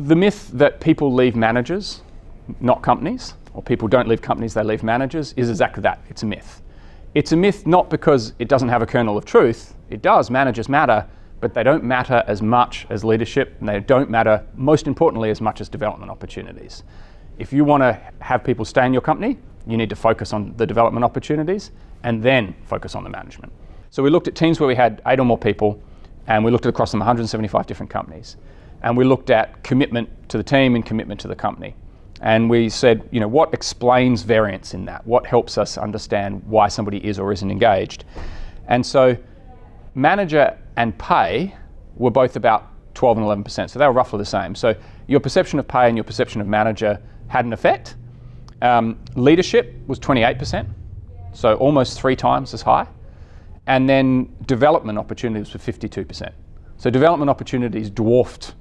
the myth that people leave managers, not companies, or people don't leave companies, they leave managers, is exactly that. It's a myth. It's a myth not because it doesn't have a kernel of truth. It does. Managers matter, but they don't matter as much as leadership, and they don't matter, most importantly, as much as development opportunities. If you want to have people stay in your company, you need to focus on the development opportunities and then focus on the management. So we looked at teams where we had 8 or more people, and we looked at across them 175 different companies. And we looked at commitment to the team and commitment to the company. And we said, what explains variance in that? What helps us understand why somebody is or isn't engaged? And so manager and pay were both about 12 and 11%. So they were roughly the same. So your perception of pay and your perception of manager had an effect. Leadership was 28%, so almost 3 times as high. And then development opportunities were 52%. So development opportunities dwarfed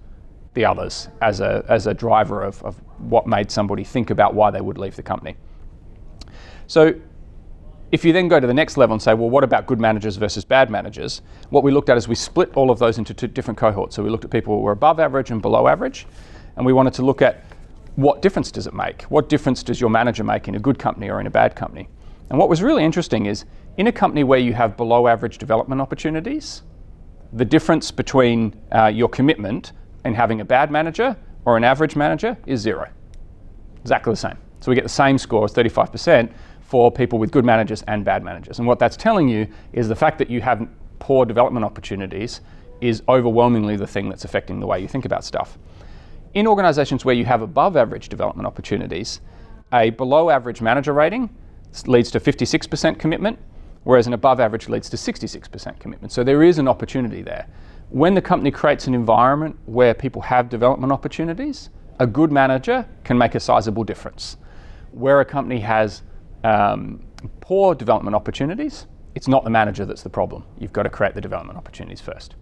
the others as a driver of what made somebody think about why they would leave the company. So if you then go to the next level and say, well, what about good managers versus bad managers? What we looked at is we split all of those into 2 different cohorts. So we looked at people who were above average and below average, and we wanted to look at what difference does it make? What difference does your manager make in a good company or in a bad company? And what was really interesting is in a company where you have below average development opportunities, the difference between your commitment in having a bad manager or an average manager is 0. Exactly the same. So we get the same score as 35% for people with good managers and bad managers. And what that's telling you is the fact that you have poor development opportunities is overwhelmingly the thing that's affecting the way you think about stuff. In organizations where you have above average development opportunities, a below average manager rating leads to 56% commitment, whereas an above average leads to 66% commitment. So there is an opportunity there. When the company creates an environment where people have development opportunities, a good manager can make a sizable difference. Where a company has poor development opportunities, it's not the manager that's the problem. You've got to create the development opportunities first.